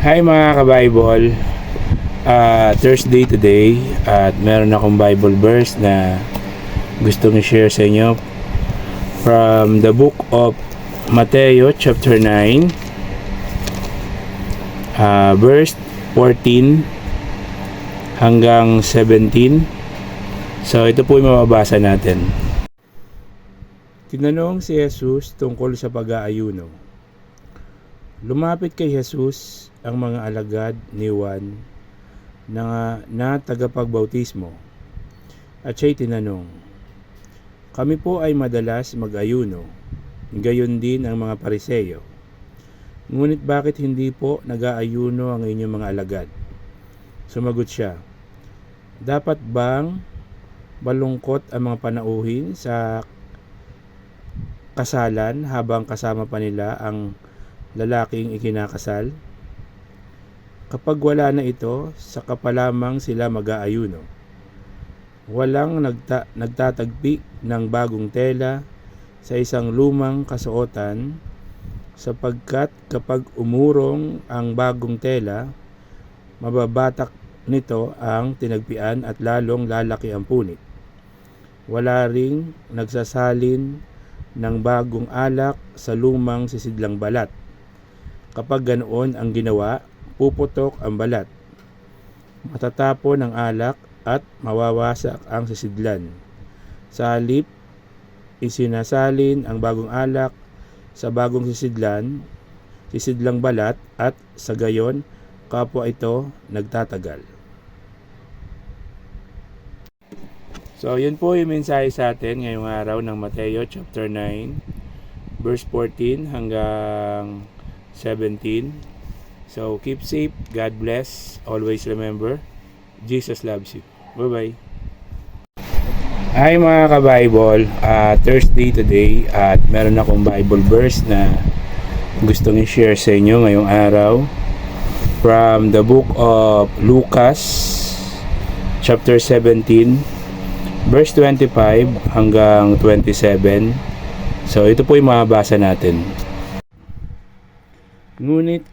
Hi mga ka-Bible, Thursday today at meron akong Bible verse na gustong i-share sa inyo from the book of Mateo chapter 9 verse 14 hanggang 17. So ito po yung mababasa natin. Tinanong si Jesus tungkol sa pag-aayuno. Lumapit kay Jesus ang mga alagad ni Juan na tagapagbautismo at siya'y tinanong, "Kami po ay madalas mag-ayuno, gayon din ang mga Pariseyo. Ngunit bakit hindi po nag-aayuno ang inyong mga alagad?" Sumagot siya, "Dapat bang malungkot ang mga panauhin sa kasalan habang kasama pa nila ang lalaking ikinakasal? Kapag wala na ito, saka pa lamang sila mag-aayuno. Walang nagtatagpi ng bagong tela sa isang lumang kasuotan, sapagkat kapag umurong ang bagong tela, mababatak nito ang tinagpian at lalong lalaki ang punit. Wala ring nagsasalin ng bagong alak sa lumang sisidlang balat. Kapag ganoon ang ginawa, puputok ang balat, matatapon ang alak at mawawasak ang sisidlan. Sa halip, isinasalin ang bagong alak sa bagong sisidlang balat at sa gayon, kapwa ito nagtatagal." So yun po yung mensahe sa atin ngayong araw ng Mateo chapter 9 verse 14 hanggang 17. So keep safe, God bless, always remember, Jesus loves you. Bye-bye. Hi mga ka-Bible, Thursday today at meron akong Bible verse na gustong i-share sa inyo ngayong araw from the book of Lucas chapter 17 verse 25 hanggang 27. So ito po yung mababasa natin. Ngunit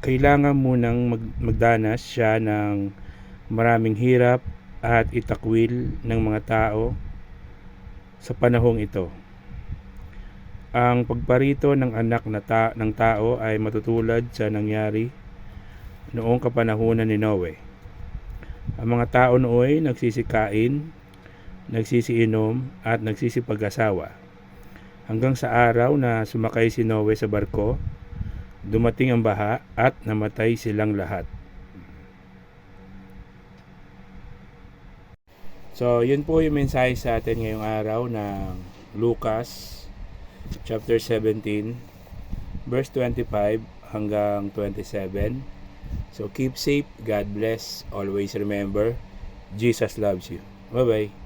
kailangan munang magdanas siya ng maraming hirap at itakwil ng mga tao sa panahong ito. Ang pagparito ng anak ng tao ay matutulad sa nangyari noong kapanahunan ni Noe. Ang mga tao nooy nagsisikain, nagsisiinom at nagsisipag-asawa hanggang sa araw na sumakay si Noe sa barko, dumating ang baha at namatay silang lahat. So yun po yung mensahe sa atin ngayong araw ng Lucas chapter 17 verse 25 hanggang 27. So keep safe, God bless, always remember, Jesus loves you. Bye-bye.